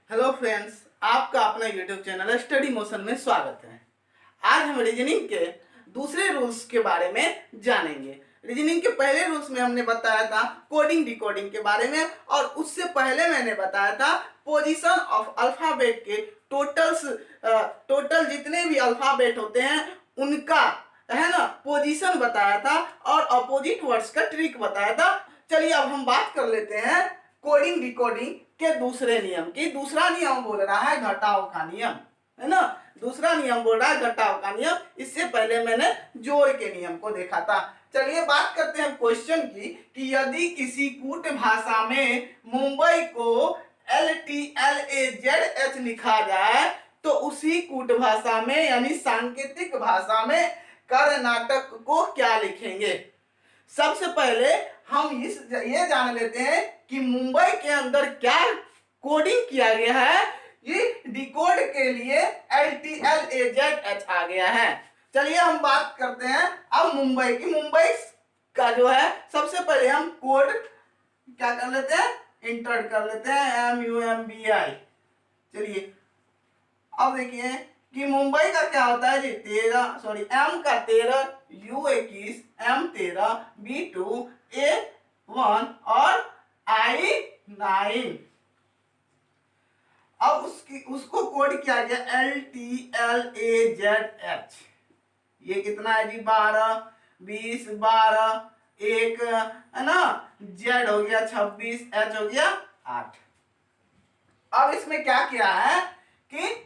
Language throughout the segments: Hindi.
हेलो फ्रेंड्स, आपका अपना यूट्यूब चैनल स्टडी मोशन में स्वागत है। आज हम रीजनिंग के दूसरे रूल्स के बारे में जानेंगे। रीजनिंग के पहले रूल्स में हमने बताया था कोडिंग डिकोडिंग के बारे में, और उससे पहले मैंने बताया था पोजीशन ऑफ अल्फाबेट के टोटल जितने भी अल्फाबेट होते हैं उनका है ना पोजीशन बताया था, और अपोजिट वर्ड्स का ट्रिक बताया था। चलिए अब हम बात कर लेते हैं कोडिंग डिकोडिंग के दूसरे नियम की। दूसरा नियम बोल रहा है घटाव का नियम, है ना। दूसरा नियम बोल रहा है घटाव का नियम। इससे पहले मैंने जोड़ के नियम को देखा था। चलिए बात करते हैं क्वेश्चन की कि यदि किसी कूट भाषा में मुंबई को LTLAZH लिखा जाए तो उसी कूट भाषा में यानी सांकेतिक भाषा में कर्नाटक को क्या लिखेंगे। सबसे पहले हम ये जान लेते हैं कि मुंबई के अंदर क्या कोडिंग किया गया है। ये डिकोड के लिए LTLAZH आ गया है। चलिए हम बात करते हैं अब मुंबई की। मुंबई का जो है सबसे पहले हम कोड क्या कर लेते हैं, इंटर कर लेते हैं MUMBI। चलिए अब देखिए कि मुंबई का क्या होता है जी, M का 13, U 21, M 13, B 2, A 1 और I 9। अब उसको कोड किया गया LTLAZH। ये कितना है जी, 12, 20, 12, 1 है ना, Z हो गया 26, H हो गया 8। अब इसमें क्या किया है कि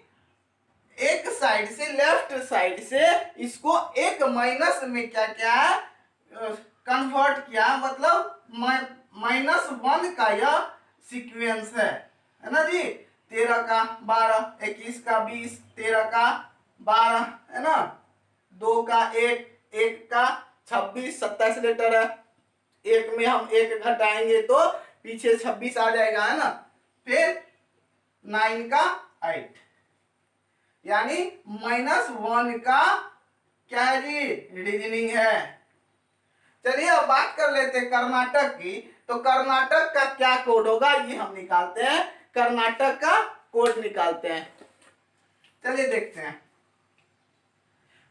एक साइड से लेफ्ट साइड से इसको एक माइनस में क्या क्या है कन्वर्ट किया, मतलब -1 का यह सीक्वेंस है ना जी। 13 का 12, 21 का 20, 13 का 12 है ना, 2 का 1, 1 का 26, 27 लेटर है। एक में हम एक घटाएंगे तो पीछे 26 आ जाएगा, है ना। फिर 9 का 8 यानी -1 का क्या है जी, रीजनिंग है। चलिए अब बात कर लेते हैं कर्नाटक की। तो कर्नाटक का क्या कोड होगा ये हम निकालते हैं, कर्नाटक का कोड निकालते हैं। चलिए देखते हैं।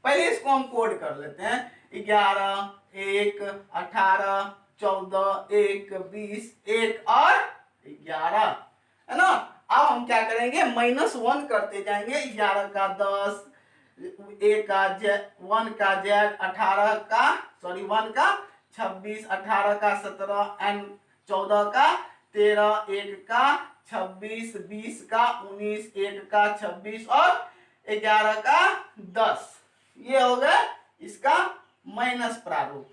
पहले इसको हम कोड कर लेते हैं 11, 1, 18, 14, 1, 20, 1 और 11, है ना। अब हम क्या करेंगे, -1 करते जाएंगे। 11 का 10, 1 का 1 का Z, 1 का 26, 18 का 17, N 14 का 13, 1 का 26, 20 का 19, 1 का 26 और 11 का 10। ये हो गया इसका माइनस प्रारूप।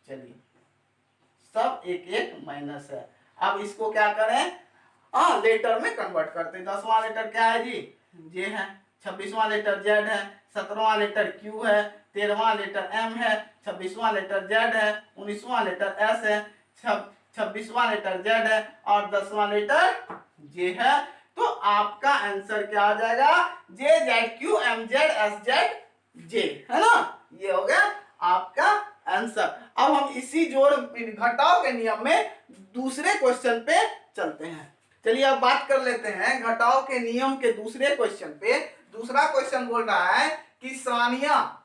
चलिए सब एक एक माइनस है। अब इसको क्या करें, लेटर में कन्वर्ट करते हैं। 10वां लेटर क्या है जी, जे है। 26वां लेटर Z है। 17वां लेटर Q है। 13वां लेटर M है। 26वां लेटर Z है। 19वां लेटर S है। 26वां लेटर Z है और 10वां लेटर J है। तो आपका आंसर क्या आ जाएगा, JZQMZSZJ, है ना। ये हो गया आपका आंसर। अब हम इसी जोड़ घटाव के नियम में दूसरे क्वेश्चन पे चलते हैं। चलिए अब बात कर लेते हैं घटाव के नियम के दूसरे क्वेश्चन पे। दूसरा क्वेश्चन बोल रहा है कि सानिया,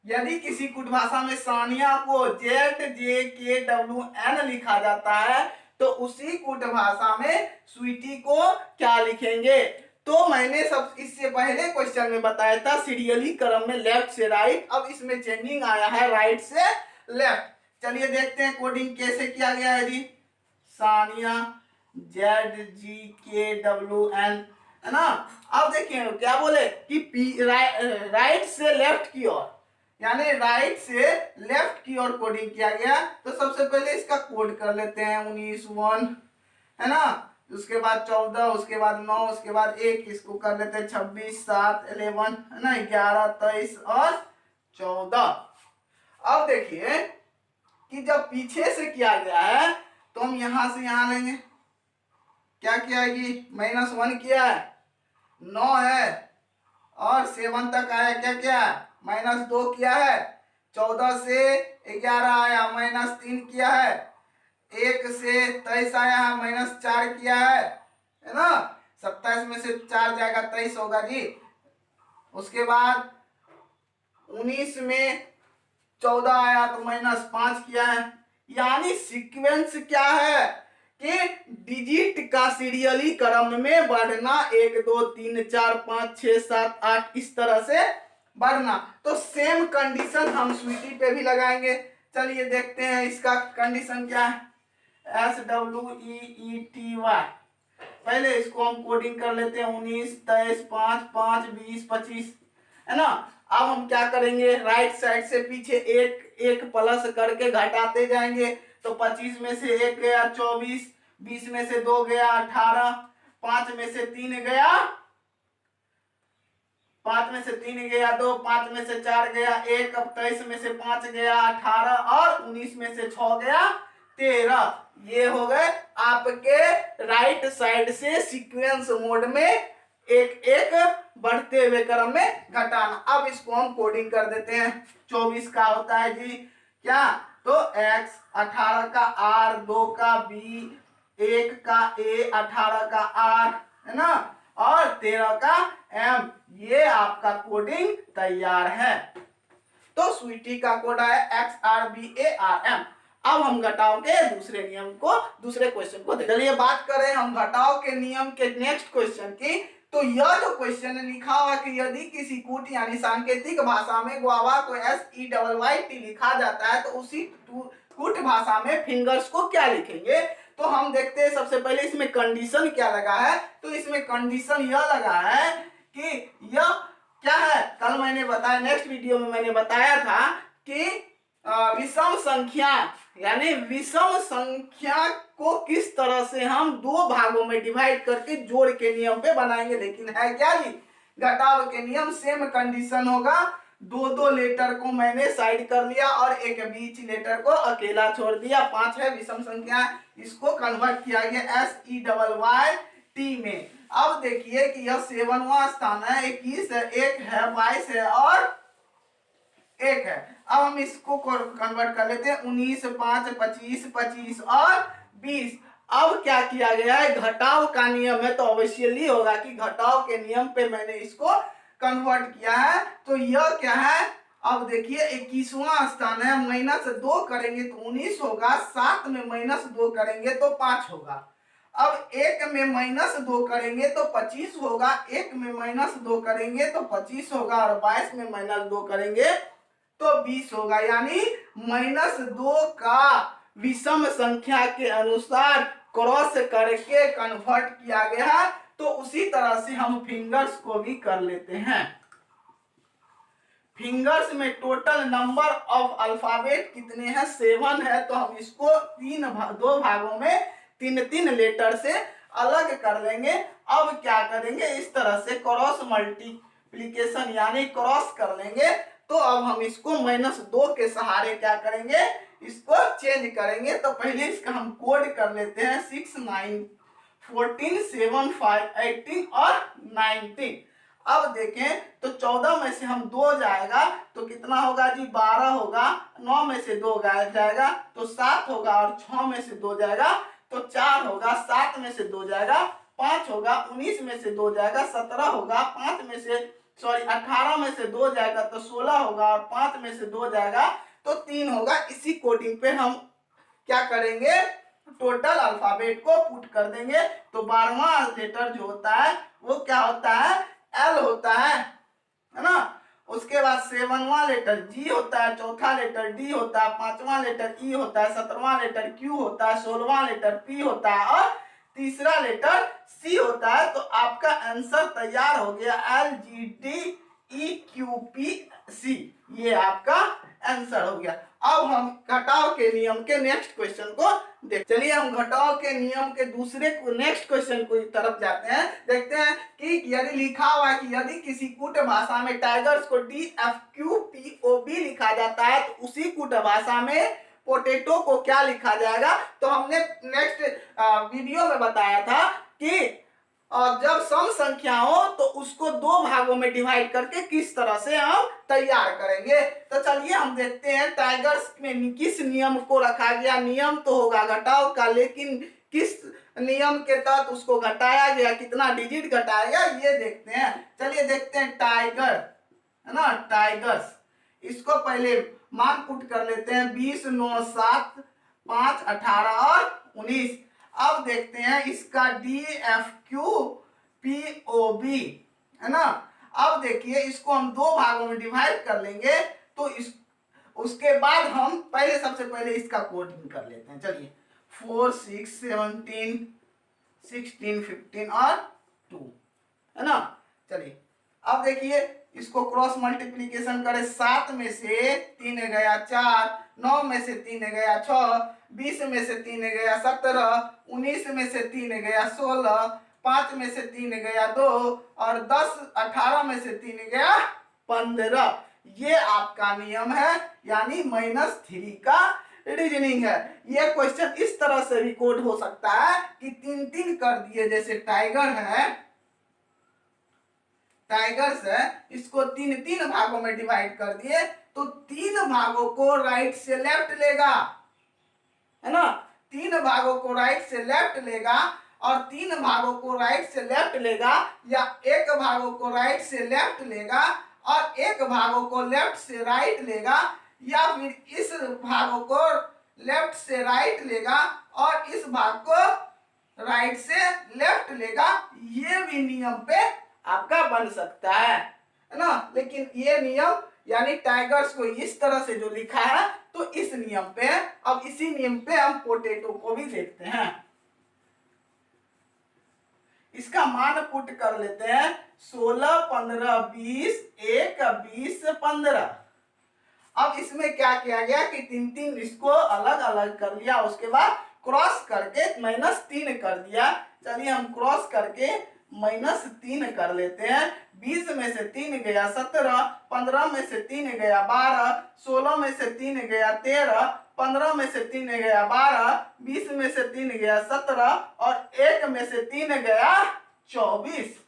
यदि किसी कुट भाषा में सानिया को ZJKWN लिखा जाता है तो उसी कुट भाषा में स्वीटी को क्या लिखेंगे। तो मैंने सब इससे पहले क्वेश्चन में बताया था सीरियली क्रम में लेफ्ट से राइट। अब इसमें चेंजिंग आया है राइट से लेफ्ट। चलिए देखते हैं कोडिंग कैसे किया गया है जी। सानिया ZGKWN, है ना। अब देखिए क्या बोले कि राइट से लेफ्ट की ओर, यानी राइट से लेफ्ट की ओर कोडिंग किया गया। तो सबसे पहले इसका कोड कर लेते हैं 19 1, है ना। उसके बाद 14, उसके बाद 9, उसके बाद 1, इसको कर लेते हैं 26, 7, 11, है ना, 11, 23 और 14। अब देखिए कि जब पीछे से किया गया है तो हम यहां से यहां लेंगे। क्या किया है कि -1 किया है, 9 है और 7 तक आया, क्या किया -2 किया है। 14 से 11 आया, -3 किया है। 1 से 23 आया है, -4 किया है ना। 27 27 में से 4 जाएगा 23 होगा जी। उसके बाद 19 में 14 आया तो -5 किया है। यानी सीक्वेंस क्या है कि डिजिट का सीरियली क्रम में बढ़ना, 1 2 3 4 5 6 7 8 इस तरह से बढ़ना। तो सेम कंडीशन हम स्वीटी पे भी लगाएंगे। चलिए देखते हैं इसका कंडीशन क्या है। SWEETY, पहले इसको हम कोडिंग कर लेते हैं। 19 23 5 5 20 25 है ना। अब हम क्या करेंगे, राइट साइड से पीछे एक एक प्लस करके घटाते जाएंगे। तो 25 में से 1 गया 24, 20 में से 2 गया 18, 5 में से 3 गया 5 में से 3 गया 2, 5 में से 4 गया 1, अब 23 में से 5 गया 18 और 19 में से 6 गया 13। ये हो गए आपके राइट साइड से सीक्वेंस मोड में एक एक बढ़ते हुए क्रम में घटाना। अब इसको हम कोडिंग कर देते हैं। 24 का होता है जी क्या, तो x, 18 का r, 2 का b, 1 का a, 18 का r है ना, और 13 का m। ये आपका कोडिंग तैयार है। तो स्वीटी का कोड है XRBARM। अब हम घटाव के दूसरे नियम को, दूसरे क्वेश्चन को देखिए। चलिए बात करें हम घटाव के नियम के नेक्स्ट क्वेश्चन की। तो यह जो क्वेश्चन लिखा हुआ कि यदि किसी कूट यानी सांकेतिक भाषा में गुआवा को SEYYT लिखा जाता है तो उसी कूट भाषा में फिंगर्स को क्या लिखेंगे। तो हम देखते हैं सबसे पहले इसमें कंडीशन क्या लगा है। तो इसमें कंडीशन यह लगा है कि यह क्या है, कल मैंने बताया, नेक्स्ट वीडियो में मैंने बताया था कि विषम संख्या यानी विषम संख्या को किस तरह से हम दो भागों में डिवाइड करके जोड़ के नियम पे बनाएंगे। लेकिन है क्या जी, घटाव के नियम सेम कंडीशन होगा। दो दो लेटर को मैंने साइड कर लिया और एक बीच लेटर को अकेला छोड़ दिया। 5 है विषम संख्या, इसको कन्वर्ट किया गया SEYYT में। अब देखिए कि यह 7वां स्थान है, 21 है, 1 है, 22 है और 1 है। अब हम इसको कन्वर्ट कर लेते हैं। 19 5 25 25 और 20। अब क्या किया गया है, घटाव का नियम है तो अवश्यली होगा कि घटाव के नियम पे मैंने इसको कन्वर्ट किया है। तो यह क्या है, अब देखिए 21वां स्थान है, -2 करेंगे तो 19 होगा, 7 में -2 करेंगे तो 5 होगा। अब 1 में -2 करेंगे तो 25 होगा, 1 में -2 करेंगे तो 25 होगा और 22 में -2 करेंगे तो 20 होगा। यानी -2 का विषम संख्या के अनुसार क्रॉस करके कन्वर्ट किया गया है। तो उसी तरह से हम फिंगर्स को भी कर लेते हैं। फिंगर्स में टोटल नंबर ऑफ अल्फाबेट कितने हैं, 7 है। तो हम इसको दो भागों में 3 लेटर से अलग कर लेंगे। अब क्या करेंगे, इस तरह से क्रॉस मल्टीप्लीकेशन यानी क्रॉस कर लेंगे। तो अब हम इसको -2 के सहारे क्या करेंगे, इसको चेंज करेंगे। तो पहले इसका हम कोड कर लेते हैं 6 9 14 7 5 18 और 19। अब देखें तो 14 में से हम 2 जाएगा तो कितना होगा जी, 12 होगा। 9 में से 2 जाएगा तो 7 होगा और 6 में से 2 जाएगा तो 4 होगा। 7 में से 2 जाएगा 5 होगा। 19 में से 2 जाएगा 17 होगा। 18 में से 2 जाएगा तो 16 होगा और 5 में से 2 जाएगा तो 3 होगा। इसी कोडिंग पे हम क्या करेंगे, टोटल अल्फाबेट को पुट कर देंगे। तो 12वां लेटर जो होता है वो क्या होता है, L होता है ना। उसके बाद 7वां लेटर G होता है, चौथा लेटर D होता है, 5वां लेटर E होता है, 17वां लेटर Q होता है, 16वां लेटर P होता है और तीसरा लेटर C होता है। तो आपका आंसर तैयार हो गया, LGDEQPC। ये आपका आंसर हो गया। अब हम घटाव के नियम के नेक्स्ट क्वेश्चन को देख, चलिए हम घटाव के नियम के दूसरे नेक्स्ट क्वेश्चन को तरफ जाते हैं। देखते हैं कि यदि लिखा हुआ है कि यदि किसी कूट भाषा में टाइगर्स को DFQPOB लिखा जाता है तो उसी कूट भाषा में पोटैटो को क्या लिखा जाएगा। तो हमने नेक्स्ट वीडियो में बताया था कि जब सम संख्या हो तो उसको दो भागों में डिवाइड करके किस तरह से हम तैयार करेंगे। तो चलिए हम देखते हैं टाइगर्स में किस नियम को रखा गया। नियम तो होगा घटाव का, लेकिन किस नियम के तहत उसको घटाया गया, कितना डिजिट घटाया गया, ये देखते हैं। चलिए देखते हैं टाइगर, है ना, टाइगर्स। इसको पहले मान पुट कर लेते हैं, 20, 9, 7, 5, 18 और 19। अब देखते हैं इसका DFQPOB, है ना। अब देखिए इसको हम दो भागों में डिवाइड कर लेंगे, तो इस उसके बाद हम पहले सबसे पहले इसका कोडिंग कर लेते हैं। चलिए 4, 6, 17, 16, 15 और 2, है ना। चलिए अब देखिए इसको क्रॉस मल्टीप्लीकेशन करें, 7 में से 3 गया 4, 9 में से 3 गया 6, 20 में से 3 गया 17, 19 में से 3 गया 16, 5 में से 3 गया 2 और 10, 18 में से 3 गया 15। ये आपका नियम है, यानी -3 का रीजनिंग है। ये क्वेश्चन इस तरह से भी कोड हो सकता है कि 3-3 कर दिए, जैसे टाइगर है, टाइगर्स है, इसको 3-3 भागों में डिवाइड कर दिए, तो 3 भागों को राइट से लेफ्ट लेगा, है ना। 3 भागों को राइट से लेफ्ट लेगा और 3 भागों को राइट से लेफ्ट लेगा, या 1 भागों को राइट से लेफ्ट लेगा और 1 भागों को लेफ्ट से राइट लेगा, या फिर इस भागों को लेफ्ट से राइट लेगा और इस भाग को राइट से लेफ्ट लेगा। ये भी नियम पे आपका बन सकता है ना। लेकिन ये नियम यानी टाइगर्स को इस तरह से जो लिखा है, तो इस नियम पे है। अब इसी नियम पे हम पोटैटो को भी देखते हैं। इसका मान पुट कर लेते हैं, 16, 15, 20, 1, 20, 15। अब इसमें क्या किया गया कि 3-3 इसको अलग अलग कर लिया, उसके बाद क्रॉस करके -3 कर दिया। चलिए हम क्रॉस करके -3 कर लेते हैं। 20 में से 3 गया 17, 15 में से 3 गया 12, 16 में से 3 गया 13, 15 में से 3 गया 12, 20 में से 3 गया 17 और 1 में से 3 गया 24,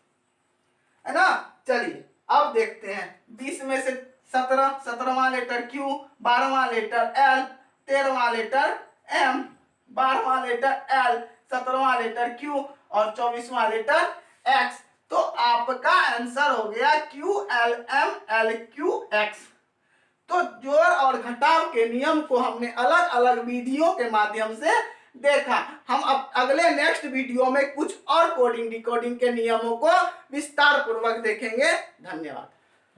है ना। चलिए अब देखते हैं, 20 में से 17, 17वां लेटर Q, 12वां लेटर L, 13वां लेटर M, 12वां लेटर L, 17वां लेटर Q और 24वां लेटर X। तो आपका आंसर हो गया QLMLQX। तो जोड़ और घटाव के नियम को हमने अलग अलग विधियों के माध्यम से देखा। हम अब अगले नेक्स्ट वीडियो में कुछ और कोडिंग डिकोडिंग के नियमों को विस्तार पूर्वक देखेंगे। धन्यवाद।